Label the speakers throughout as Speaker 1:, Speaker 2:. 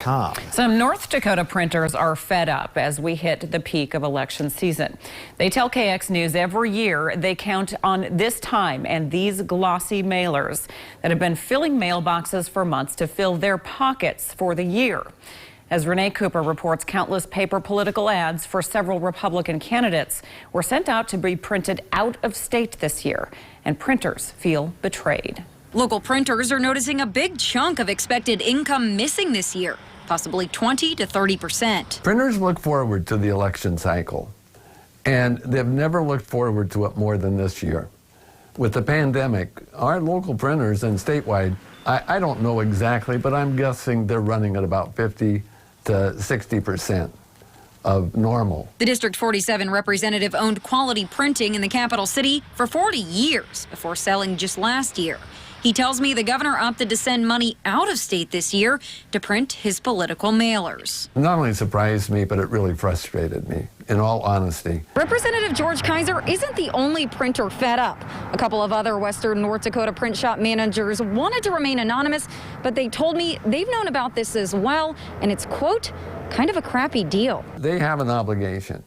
Speaker 1: Some North Dakota printers are fed up as we hit the peak of election season. They tell KX News every year they count on this time and these glossy mailers that have been filling mailboxes for months to fill their pockets for the year. As Renee Cooper reports, countless paper political ads for several Republican candidates were sent out to be printed out of state this year, and printers feel betrayed.
Speaker 2: Local printers are noticing a big chunk of expected income missing this year, possibly 20 to 30%.
Speaker 3: Printers look forward to the election cycle, and they've never looked forward to it more than this year. With the pandemic, our local printers and statewide, I don't know exactly, but I'm guessing they're running at about 50 to 60% of normal.
Speaker 2: The District 47 representative owned Quality Printing in the capital city for 40 years before selling just last year. He tells me the governor opted to send money out of state this year to print his political mailers.
Speaker 3: It not only surprised me, but it really frustrated me, in all honesty.
Speaker 2: Representative George Keiser isn't the only printer fed up. A couple of other Western North Dakota print shop managers wanted to remain anonymous, but they told me they've known about this as well, and it's, quote, kind of a crappy deal.
Speaker 3: They have an obligation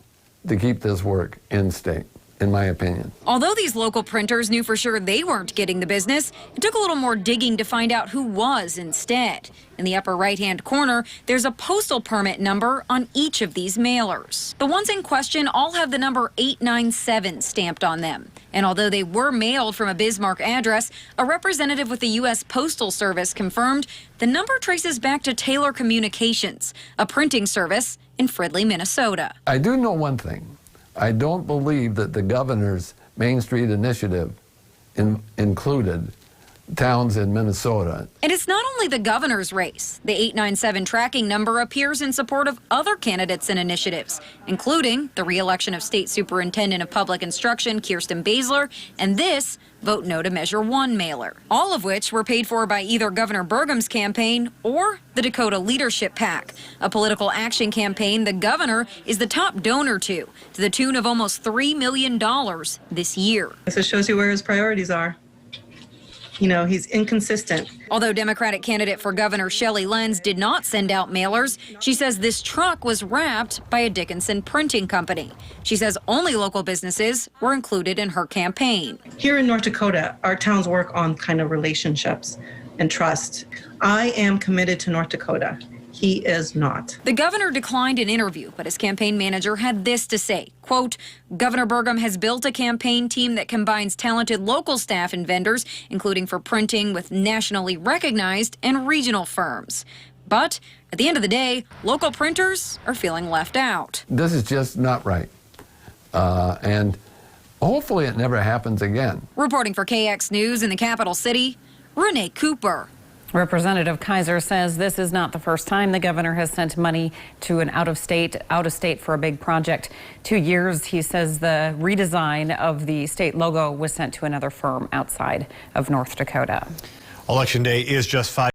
Speaker 3: to keep this work in state, in my opinion.
Speaker 2: Although these local printers knew for sure they weren't getting the business, it took a little more digging to find out who was instead. In the upper right-hand corner, there's a postal permit number on each of these mailers. The ones in question all have the number 897 stamped on them. And although they were mailed from a Bismarck address, a representative with the U.S. Postal Service confirmed the number traces back to Taylor Communications, a printing service in Fridley, Minnesota.
Speaker 3: I do know one thing. I don't believe that the governor's Main Street initiative included towns in Minnesota.
Speaker 2: And it's not only the governor's race. The 897 tracking number appears in support of other candidates and initiatives, including the re-election of State Superintendent of Public Instruction Kirsten Baszler and this Vote No to Measure 1 mailer, all of which were paid for by either Governor Burgum's campaign or the Dakota Leadership PAC, a political action campaign the governor is the top donor to the tune of almost $3 million this year.
Speaker 4: This shows you where his priorities are. You know, he's inconsistent.
Speaker 2: Although Democratic candidate for governor Shelley Lenz did not send out mailers, she says this truck was wrapped by a Dickinson printing company. She says only local businesses were included in her campaign.
Speaker 4: Here in North Dakota, our towns work on kind of relationships and trust. I am committed to North Dakota. He is not.
Speaker 2: The governor declined an interview, but his campaign manager had this to say, quote, Governor Burgum has built a campaign team that combines talented local staff and vendors, including for printing with nationally recognized and regional firms. But at the end of the day, local printers are feeling left out.
Speaker 3: This is just not right. And hopefully it never happens again.
Speaker 2: Reporting for KX News in the capital city, Renee Cooper.
Speaker 1: Representative Keiser says this is not the first time the governor has sent money to an out of state for a big project. 2 years, he says the redesign of the state logo was sent to another firm outside of North Dakota.
Speaker 5: Election day is just 5